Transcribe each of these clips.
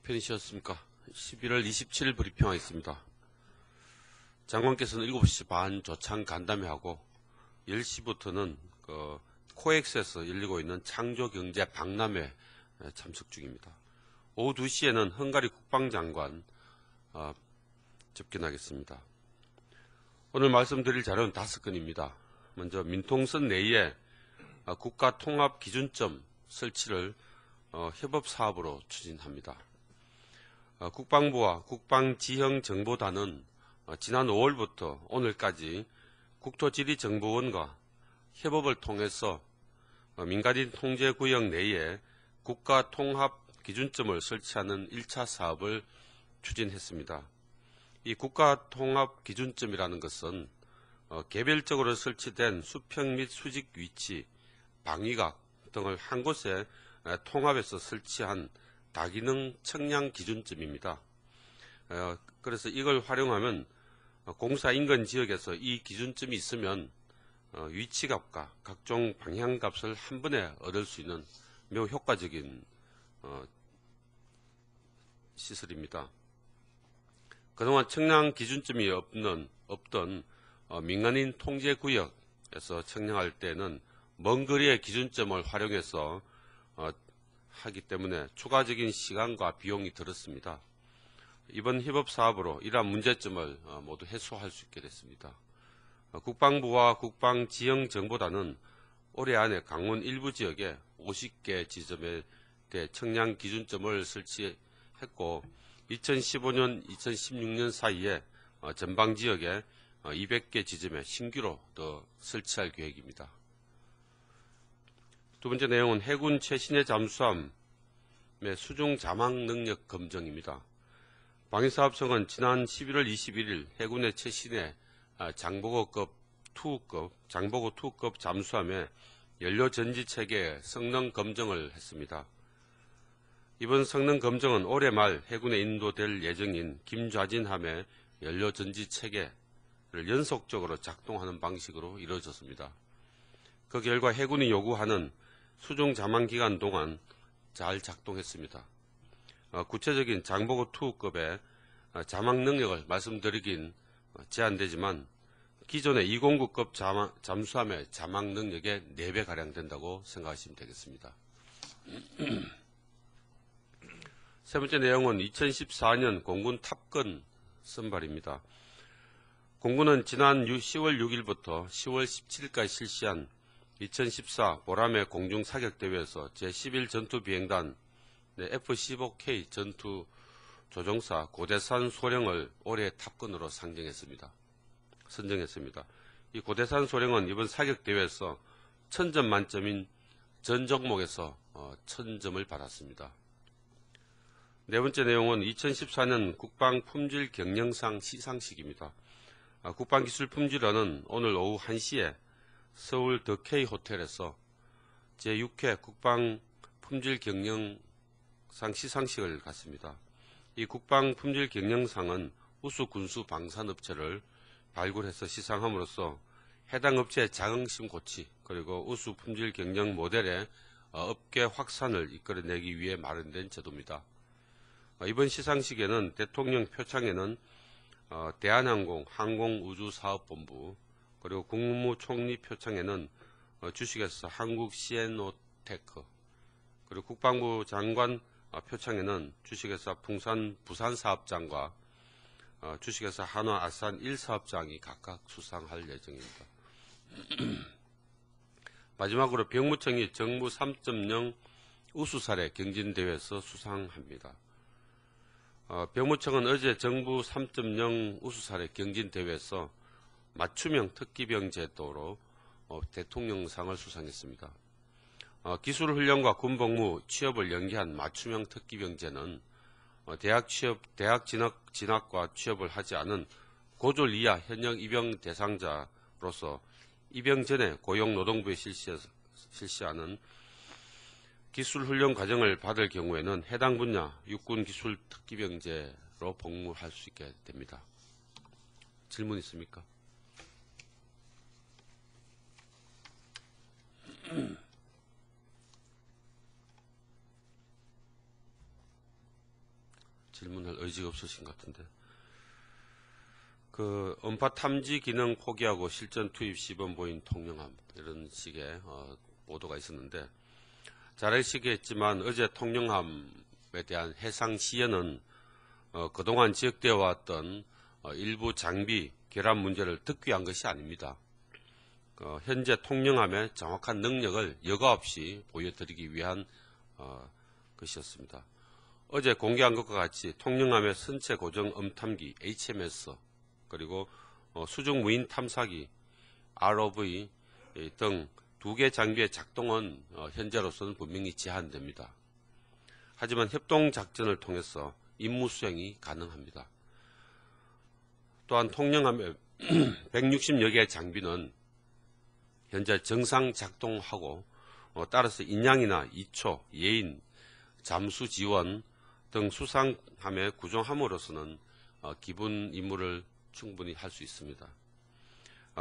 편히 쉬었습니까? 11월 27일 브리핑하겠습니다. 장관께서는 7시 반 조창 간담회 하고 10시부터는 코엑스에서 열리고 있는 창조경제 박람회 참석 중입니다. 오후 2시에는 헝가리 국방장관 접견하겠습니다. 오늘 말씀드릴 자료는 5건입니다. 먼저 민통선 내에 국가통합기준점 설치를 협업사업으로 추진합니다. 국방부와 국방지형정보단은 지난 5월부터 오늘까지 국토지리정보원과 협업을 통해서 민간인 통제구역 내에 국가통합기준점을 설치하는 1차 사업을 추진했습니다. 이 국가통합기준점이라는 것은 개별적으로 설치된 수평 및 수직 위치, 방위각 등을 한 곳에 통합해서 설치한 다기능 측량 기준점입니다. 그래서 이걸 활용하면 공사 인근 지역에서 이 기준점이 있으면 위치값과 각종 방향값을 한 번에 얻을 수 있는 매우 효과적인 시설입니다. 그동안 측량 기준점이 없던 민간인 통제구역에서 측량할 때는 먼 거리의 기준점을 활용해서 하기 때문에 추가적인 시간과 비용이 들었습니다. 이번 협업사업으로 이러한 문제점을 모두 해소할 수 있게 됐습니다. 국방부와 국방지형정보단은 올해 안에 강원 일부 지역에 50개 지점에 대해 측량 기준점을 설치했고 2015년, 2016년 사이에 전방지역에 200개 지점에 신규로 더 설치할 계획입니다. 두 번째 내용은 해군 최신의 잠수함의 수중 자막 능력 검증입니다. 방위사업청은 지난 11월 21일 해군의 최신의 장보고 2급 잠수함의 연료전지체계 성능 검증을 했습니다. 이번 성능 검증은 올해 말 해군에 인도될 예정인 김좌진함의 연료전지체계를 연속적으로 작동하는 방식으로 이루어졌습니다. 그 결과 해군이 요구하는 수중 자망 기간 동안 잘 작동했습니다. 구체적인 장보고 2급의 자망 능력을 말씀드리긴 제한되지만 기존의 209급 잠수함의 자망 능력의 4배가량 된다고 생각하시면 되겠습니다. 세 번째 내용은 2014년 공군 탑건 선발입니다. 공군은 지난 10월 6일부터 10월 17일까지 실시한 2014 보람의 공중사격대회에서 제11 전투비행단 F-15K 전투조종사 고대산 소령을 올해 탑건으로 선정했습니다. 이 고대산 소령은 이번 사격대회에서 1000점 만점인 전 종목에서 1000점을 받았습니다. 네 번째 내용은 2014년 국방품질 경영상 시상식입니다. 국방기술품질원은 오늘 오후 1시에 서울 더 K 호텔에서 제6회 국방품질경영상 시상식을 갖습니다. 이 국방품질경영상은 우수군수방산업체를 발굴해서 시상함으로써 해당 업체의 자긍심 고취 그리고 우수품질경영 모델의 업계 확산을 이끌어내기 위해 마련된 제도입니다. 이번 시상식에는 대통령 표창에는 대한항공 항공우주사업본부 그리고 국무총리 표창에는 주식회사 한국시에노테크 그리고 국방부 장관 표창에는 주식회사 풍산 부산사업장과 주식회사 한화 아산 1사업장이 각각 수상할 예정입니다. 마지막으로 병무청이 정부 3.0 우수사례 경진대회에서 수상합니다. 병무청은 어제 정부 3.0 우수사례 경진대회에서 맞춤형 특기병 제도로 대통령상을 수상했습니다. 기술훈련과 군복무 취업을 연계한 맞춤형 특기병제는 대학 진학과 취업을 하지 않은 고졸 이하 현역 입영 대상자로서 입영 전에 고용노동부에 실시하는 기술훈련 과정을 받을 경우에는 해당 분야 육군기술특기병제로 복무할 수 있게 됩니다. 질문 있습니까? 질문할 의지가 없으신 것 같은데. 그 음파 탐지 기능 포기하고 실전 투입 시범 보인 통영함, 이런 식의 보도가 있었는데, 잘 아시겠지만 어제 통영함에 대한 해상 시연은 그동안 지역되어 왔던 일부 장비 결함 문제를 득기한 것이 아닙니다. 현재 통영함의 정확한 능력을 여과 없이 보여드리기 위한 것이었습니다. 어제 공개한 것과 같이 통영함의 선체 고정 음탐기 HMS, 그리고 수중 무인 탐사기 ROV 등 2개 장비의 작동은 현재로서는 분명히 제한됩니다. 하지만 협동작전을 통해서 임무 수행이 가능합니다. 또한 통영함의 160여 개의 장비는 현재 정상 작동하고 따라서 인양이나 이초, 예인, 잠수 지원 등 수상함에 구종함으로서는 기본 임무를 충분히 할 수 있습니다.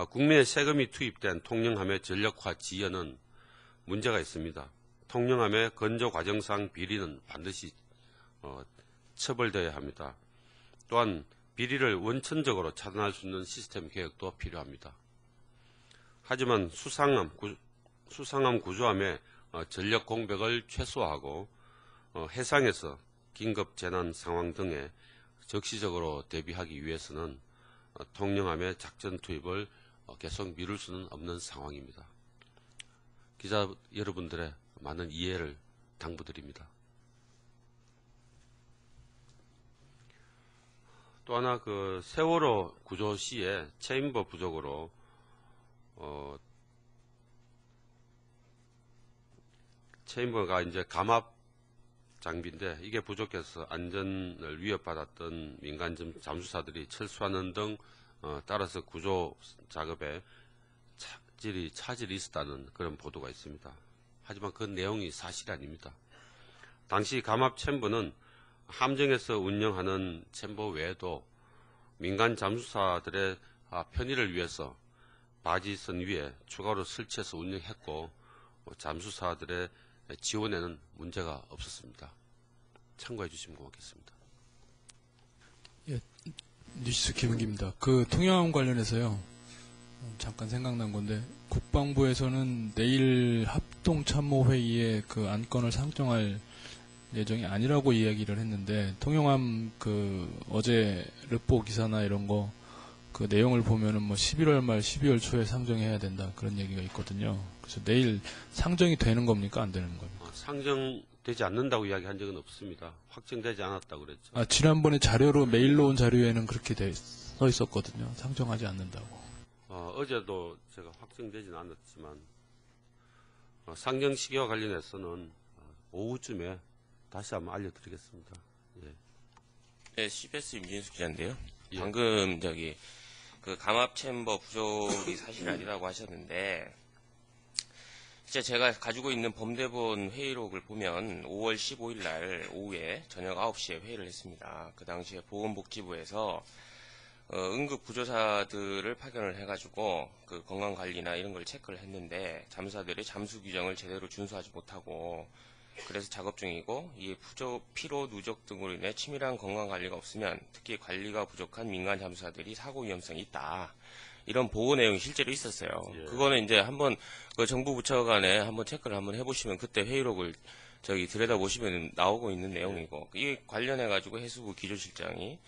국민의 세금이 투입된 통영함의 전력화 지연은 문제가 있습니다. 통영함의 건조 과정상 비리는 반드시 처벌되어야 합니다. 또한 비리를 원천적으로 차단할 수 있는 시스템 개혁도 필요합니다. 하지만 수상함 구조함의 전력 공백을 최소화하고 해상에서 긴급 재난 상황 등에 적시적으로 대비하기 위해서는 통영함의 작전 투입을 계속 미룰 수는 없는 상황입니다. 기자 여러분들의 많은 이해를 당부드립니다. 또 하나 그 세월호 구조 시에 체인버 부족으로 체인버가 이제 감압 장비인데 이게 부족해서 안전을 위협받았던 민간 잠수사들이 철수하는 등 따라서 구조 작업에 차질이 있었다는 그런 보도가 있습니다. 하지만 그 내용이 사실이 아닙니다. 당시 감압 챔버는 함정에서 운영하는 챔버 외에도 민간 잠수사들의 편의를 위해서 바지선 위에 추가로 설치해서 운영했고 잠수사들의 지원에는 문제가 없었습니다. 참고해 주시면 고맙겠습니다. 예, 뉴스 김은기입니다. 그 통영함 관련해서요. 잠깐 생각난 건데 국방부에서는 내일 합동참모회의에 그 안건을 상정할 예정이 아니라고 이야기를 했는데 통영함 그 어제 르포 기사나 이런 거 그 내용을 보면은 뭐 11월 말 12월 초에 상정해야 된다 그런 얘기가 있거든요. 그래서 내일 상정이 되는 겁니까 안 되는 겁니까? 상정되지 않는다고 이야기한 적은 없습니다. 확정되지 않았다고 그랬죠. 지난번에 자료로 메일로 온 자료에는 그렇게 써 있었거든요. 상정하지 않는다고. 어제도 제가 확정되지는 않았지만 상정 시기와 관련해서는 오후쯤에 다시 한번 알려드리겠습니다. 예. 네, CBS 임진수 기자인데요. 예. 방금 그 감압 챔버 부족이 사실 아니라고 하셨는데, 진짜 제가 가지고 있는 범대본 회의록을 보면 5월 15일 날 오후에 저녁 9시에 회의를 했습니다. 그 당시에 보건복지부에서 응급 구조사들을 파견을 해가지고 그 건강관리나 이런 걸 체크를 했는데 잠수사들이 잠수 규정을 제대로 준수하지 못하고 그래서 작업 중이고 이에 피로 누적 등으로 인해 치밀한 건강관리가 없으면 특히 관리가 부족한 민간 잠수사들이 사고 위험성이 있다. 이런 보고 내용이 실제로 있었어요. 예. 그거는 이제 한번 그 정부 부처 간에 한번 체크를 한번 해보시면 그때 회의록을 들여다보시면 나오고 있는 내용이고 이게 관련해가지고 해수부 기조실장이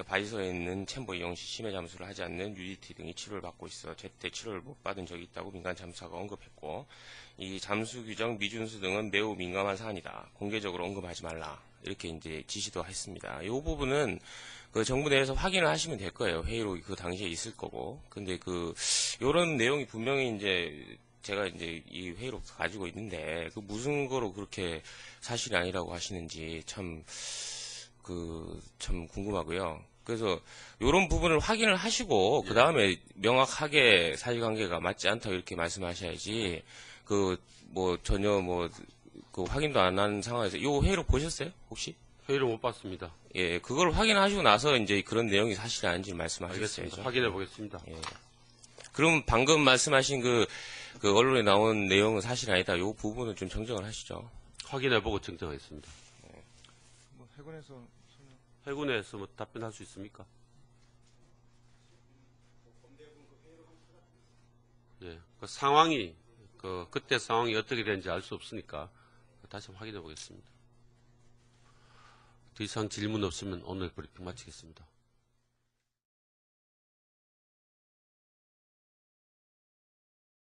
바지소에 있는 챔버 이용 시 심해 잠수를 하지 않는 UDT 등이 치료를 받고 있어 제때 치료를 못 받은 적이 있다고 민간 잠수사가 언급했고 이 잠수 규정 미준수 등은 매우 민감한 사안이다. 공개적으로 언급하지 말라. 이렇게 이제 지시도 했습니다. 이 부분은 그 정부 내에서 확인을 하시면 될 거예요. 회의록이 그 당시에 있을 거고. 근데 요런 내용이 분명히 이제 제가 이제 이 회의록 가지고 있는데 그 무슨 거로 그렇게 사실이 아니라고 하시는지 참 궁금하고요. 그래서 이런 부분을 확인을 하시고 그 다음에 명확하게 사실관계가 맞지 않다고 이렇게 말씀하셔야지 전혀 확인도 안 한 상황에서 이 회의록 보셨어요 혹시? 회의를 못 봤습니다. 예, 그걸 확인하시고 나서 이제 그런 내용이 사실이 아닌지 말씀하셨어요. 확인해 보겠습니다. 예. 그럼 방금 말씀하신 그 언론에 나온 내용은 사실이 아니다. 이 부분은 좀 정정을 하시죠. 확인해 보고 정정하겠습니다. 해군에서 해군에서 뭐 답변할 수 있습니까? 예, 그 상황이 그때 상황이 어떻게 되는지 알 수 없으니까 다시 확인해 보겠습니다. 더 이상 질문 없으면 오늘 브리핑 마치겠습니다.